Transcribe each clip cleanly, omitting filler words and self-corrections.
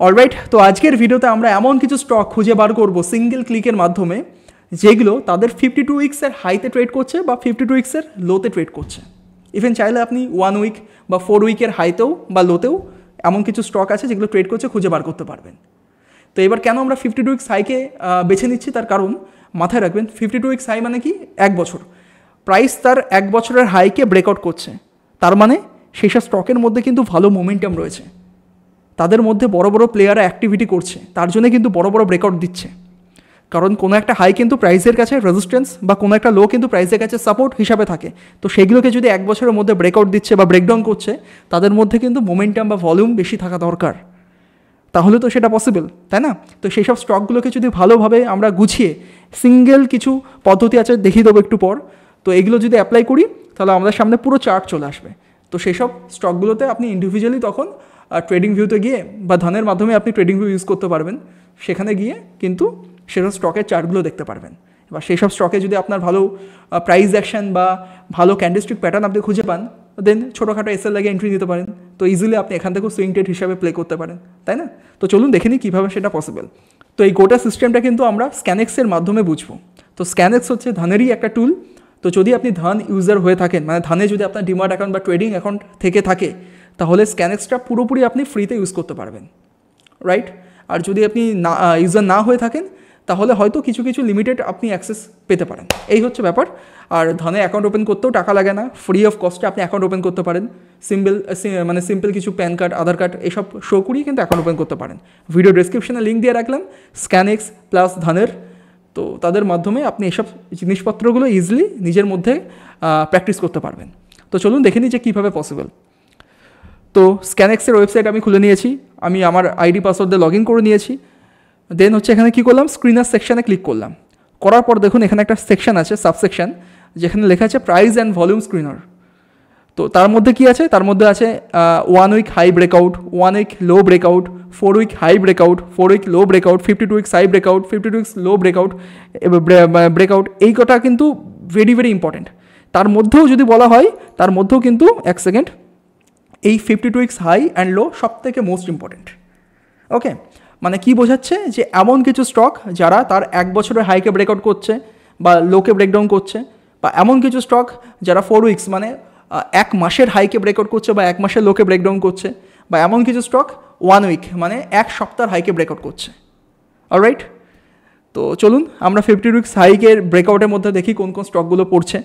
Alright, তো আজকের ভিডিওতে আমরা এমন কিছু স্টক খুঁজে বার করব সিঙ্গেল ক্লিকের মাধ্যমে যেগুলো তাদের 52 উইক্সের হাইতে ট্রেড করছে বা 52 উইক্সের লোতে ট্রেড করছে। ইভেন চাইলে আপনি 1 উইক বা 4 উইকের হাইতেও বা লোতেও এমন কিছু স্টক আছে যেগুলো ট্রেড করছে খুঁজে বার করতে পারবেন। তো এবার কেন আমরা 52 উইক্স হাইকে বেছে নিচ্ছি, তার কারণ মাথায় রাখবেন 52 উইক্স হাই মানে কি, 1 বছর প্রাইস তার 1 বছরের হাইকে ব্রেকআউট করছে, তার মানে সেই সব স্টকের মধ্যে কিন্তু ভালো মোমেন্টাম রয়েছে, তাদের মধ্যে বড় বড় প্লেয়াররা অ্যাক্টিভিটি করছে, তার জন্য কিন্তু বড় বড় ব্রেকআউট দিচ্ছে। কারণ কোনো একটা হাই কিন্তু প্রাইসের কাছে রেজিস্ট্যান্স বা কোনো একটা লো কিন্তু প্রাইসের কাছে সাপোর্ট হিসাবে থাকে। তো সেগুলোকে যদি 1 বছরের মধ্যে ব্রেকআউট দিচ্ছে বা ব্রেকডাউন করছে, তাদের মধ্যে কিন্তু মোমেন্টাম বা ভলিউম বেশি থাকা দরকার, তাহলে তো সেটা পসিবল, তাই না? তো সেই সব স্টকগুলোকে যদি ভালোভাবে আমরা গুছিয়ে সিঙ্গেল কিছু পদ্ধতি আছে দেখিয়ে দেবো একটু পর, তো এগুলো যদি অ্যাপ্লাই করি তাহলে আমাদের সামনে পুরো চার্ট চলে আসবে। তো সেই সব স্টকগুলোতে আপনি ইন্ডিভিজুয়ালি তখন ট্রেডিং ভিউতে গিয়ে বা ধানের মাধ্যমে আপনি ট্রেডিং ভিউ ইউজ করতে পারবেন, সেখানে গিয়ে কিন্তু সেসব স্টকের চার্টগুলো দেখতে পারবেন। এবার সেই সব স্টকে যদি আপনার ভালো প্রাইস অ্যাকশন বা ভালো ক্যান্ডেলস্টিক প্যাটার্ন আপনি খুঁজে পান, দেন ছোটোখাটো এসএল লাগিয়ে এন্ট্রি দিতে পারেন। তো ইজিলি আপনি এখান থেকেও সুইং ট্রেড হিসাবে প্লে করতে পারেন, তাই না? তো চলুন দেখে নিই কীভাবে সেটা পসিবল। তো এই গোটা সিস্টেমটা কিন্তু আমরা স্ক্যানেক্সের মাধ্যমে বুঝবো। তো স্ক্যানেক্স হচ্ছে ধানেরই একটা টুল। তো যদি আপনি ধান ইউজার হয়ে থাকেন, মানে ধানে যদি আপনার ডিমার্ট অ্যাকাউন্ট বা ট্রেডিং অ্যাকাউন্ট থেকে থাকে, তাহলে স্ক্যানেক্সটা পুরোপুরি আপনি ফ্রিতে ইউজ করতে পারবেন, রাইট? আর যদি আপনি না ইউজার না হয়ে থাকেন, তাহলে হয়তো কিছু কিছু লিমিটেড আপনি অ্যাক্সেস পেতে পারেন, এই হচ্ছে ব্যাপার। আর ধানে অ্যাকাউন্ট ওপেন করতেও টাকা লাগে না, ফ্রি অফ কস্টে আপনি অ্যাকাউন্ট ওপেন করতে পারেন। সিম্পল কিছু প্যান কার্ড, আধার কার্ড এসব শো করিয়ে কিন্তু অ্যাকাউন্ট ওপেন করতে পারেন। ভিডিও ডেসক্রিপশনে লিঙ্ক দিয়ে রাখলাম স্ক্যানেক্স প্লাস ধানের, তো তাদের মাধ্যমে আপনি এসব জিনিসপত্রগুলো ইজিলি নিজের মধ্যে প্র্যাকটিস করতে পারবেন। তো চলুন দেখে নিই যে কীভাবে পসিবল। তো স্ক্যানেক্সের ওয়েবসাইট আমি খুলে নিয়েছি, আমি আমার আইডি পাসওয়ার্ড দিয়ে লগ ইন করে নিয়েছি। দেন হচ্ছে এখানে কী করলাম, স্ক্রিনার সেকশানে ক্লিক করলাম। করার পর দেখুন এখানে একটা সেকশন আছে, সাবসেকশন, যেখানে লেখা আছে প্রাইস অ্যান্ড ভলিউম স্ক্রিনার। তো তার মধ্যে কি আছে, তার মধ্যে আছে 1 week high breakout, 1 week low breakout, 4 week high breakout, 4 week low breakout, 52 weeks high breakout, 52 weeks low breakout breakout. এই কটা কিন্তু ভেরি ভেরি ইম্পর্টেন্ট। তার মধ্যেও যদি বলা হয়, তার মধ্যেও কিন্তু এক সেকেন্ড, এই 52 উইক্স হাই অ্যান্ড লো সব থেকে মোস্ট ইম্পর্টেন্ট। ওকে, মানে কি বোঝাচ্ছে যে এমন কিছু স্টক যারা তার 1 বছরের হাইকে ব্রেকআউট করছে বা লোকে ব্রেকডাউন করছে, বা এমন কিছু স্টক যারা 4 উইক্স মানে 1 মাসের হাইকে ব্রেকআউট করছে বা 1 মাসের লোকে ব্রেকডাউন করছে, বা এমন কিছু স্টক 1 উইক মানে 1 সপ্তাহের হাইকে ব্রেকআউট করছে। অলরাইট, তো চলুন আমরা 50 উইক্স হাইকের ব্রেকআউটের মধ্যে দেখি কোন কোন স্টকগুলো পড়ছে।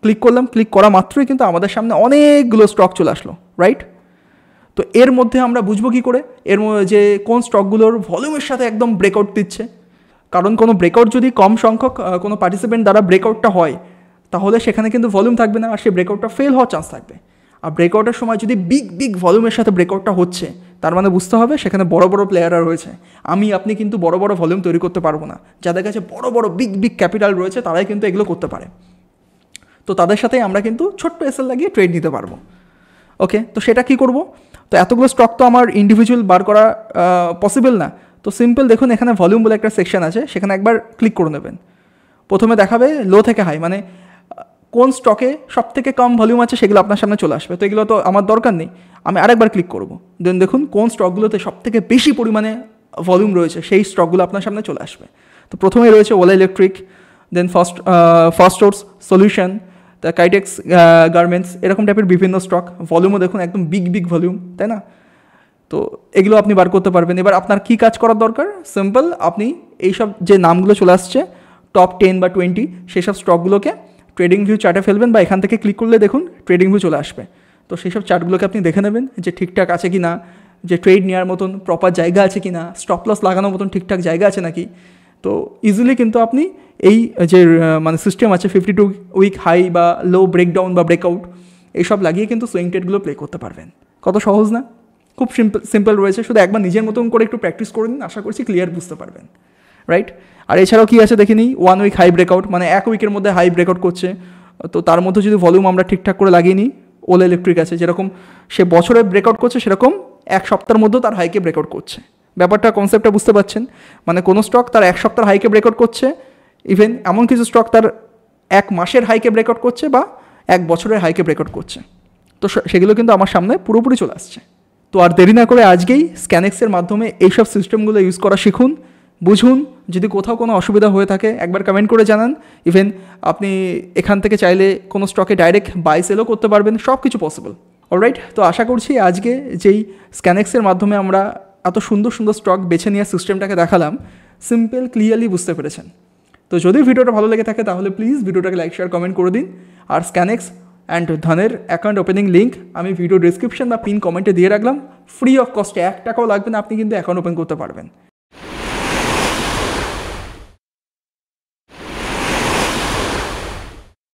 ক্লিক করলাম, ক্লিক করা মাত্রই কিন্তু আমাদের সামনে অনেকগুলো স্টক চলে আসলো, রাইট? তো এর মধ্যে আমরা বুঝবো কী করে যে কোন স্টকগুলোর ভলিউমের সাথে একদম ব্রেকআউট দিচ্ছে? কারণ কোনো ব্রেকআউট যদি কম সংখ্যক কোনো পার্টিসিপেন্ট দ্বারা ব্রেকআউটটা হয়, তাহলে সেখানে কিন্তু ভলিউম থাকবে না, আর সেই ব্রেকআউটটা ফেল হওয়ার চান্স থাকবে। আর ব্রেকআউটের সময় যদি বিগ ভলিউমের সাথে ব্রেকআউটটা হচ্ছে, তার মানে বুঝতে হবে সেখানে বড় বড় প্লেয়াররা রয়েছে। আপনি কিন্তু বড় বড় ভলিউম তৈরি করতে পারবো না। যাদের কাছে বড় বিগ ক্যাপিটাল রয়েছে, তারাই কিন্তু এগুলো করতে পারে। তো তাদের সাথেই আমরা কিন্তু ছোট্ট এসএল লাগিয়ে ট্রেড নিতে পারবো। ওকে, তো সেটা কী করবো? তো এতগুলো স্টক তো আমার ইন্ডিভিজুয়াল বার করা পসিবল না। তো সিম্পল দেখুন এখানে ভলিউম বলে একটা সেকশন আছে, সেখানে একবার ক্লিক করে নেবেন। প্রথমে দেখাবে লো থেকে হাই, মানে কোন স্টকে সব থেকে কম ভলিউম আছে সেগুলো আপনার সামনে চলে আসবে। তো এগুলো তো আমার দরকার নেই, আমি আরেকবার ক্লিক করব। দেন দেখুন কোন স্টকগুলোতে সব থেকে বেশি পরিমাণে ভলিউম রয়েছে, সেই স্টকগুলো আপনার সামনে চলে আসবে। তো প্রথমেই রয়েছে Ola electric, then first source solution, the Kitex garments, এরকম টাইপের বিভিন্ন স্টক। ভলিউমও দেখুন একদম বিগ ভলিউম, তাই না? তো এগুলো আপনি বার করতে পারবেন। এবার আপনার কী কাজ করার দরকার? সিম্পল, আপনি এইসব যে নামগুলো চলে আসছে টপ 10 বা 20, সেসব স্টকগুলোকে ট্রেডিং ভিউ চার্টে ফেলবেন, বা এখান থেকে ক্লিক করলে দেখুন ট্রেডিং ভিউ চলে আসবে। তো সেই সব চার্টগুলোকে আপনি দেখে নেবেন যে ঠিকঠাক আছে কি না, যে ট্রেড নেওয়ার মতন প্রপার জায়গা আছে কি না, স্টপ লস লাগানোর মতন ঠিকঠাক জায়গা আছে নাকি। তো ইজিলি কিন্তু আপনি এই যে মানে সিস্টেম আছে 52 উইক হাই বা লো ব্রেকডাউন বা ব্রেকআউট, এইসব লাগিয়ে কিন্তু সুইং ট্রেডগুলো প্লে করতে পারবেন। কত সহজ না? খুব সিম্পল রয়েছে, শুধু একবার নিজের মতন করে একটু প্র্যাকটিস করে নিন, আশা করছি ক্লিয়ার বুঝতে পারবেন, রাইট? আর এছাড়াও কী আছে দেখে নিই, 1 উইক হাই ব্রেকআউট মানে 1 উইকের মধ্যে হাই ব্রেকআউট করছে। তো তার মধ্যে যদি ভলিউম আমরা ঠিকঠাক করে লাগিয়ে নিই, ওলা ইলেকট্রিক আছে, যেরকম সে বছরে ব্রেকআউট করছে, সেরকম 1 সপ্তাহের মধ্যেও তার হাইকে ব্রেকআউট করছে। ব্যাপারটা কনসেপ্টটা বুঝতে পারছেন? মানে কোনো স্টক তার 1 সপ্তাহের হাইকে ব্রেকআউট করছে, ইভেন এমন কিছু স্টক তার 1 মাসের হাইকে ব্রেকআউট করছে বা 1 বছরের হাইকে ব্রেকআউট করছে। তো সেগুলো কিন্তু আমার সামনে পুরোপুরি চলে আসছে। তো আর দেরি না করে আজকেই স্ক্যানেক্সের মাধ্যমে এইসব সিস্টেমগুলো ইউজ করা শিখুন, বুঝুন। যদি কোথাও কোনো অসুবিধা হয়ে থাকে একবার কমেন্ট করে জানান। ইভেন আপনি এখান থেকে চাইলে কোনো স্টকে ডাইরেক্ট বাই সেলও করতে পারবেন, সব কিছু পসিবল। অলরাইট, তো আশা করছি আজকে যেই স্ক্যানেক্সের মাধ্যমে আমরা এত সুন্দর সুন্দর স্টক বেছে নেওয়ার সিস্টেমটাকে দেখালাম, সিম্পল ক্লিয়ারলি বুঝতে পেরেছেন। তো যদি ভিডিওটা ভালো লেগে থাকে তাহলে প্লিজ ভিডিওটাকে লাইক শেয়ার কমেন্ট করে দিন। আর স্ক্যানেক্স অ্যান্ড ধনের অ্যাকাউন্ট ওপেনিং লিঙ্ক আমি ভিডিও ডিসক্রিপশন বা পিন কমেন্টে দিয়ে রাখলাম। ফ্রি অফ কস্টে, 1 টাকাও লাগবে না, আপনি কিন্তু অ্যাকাউন্ট ওপেন করতে পারবেন।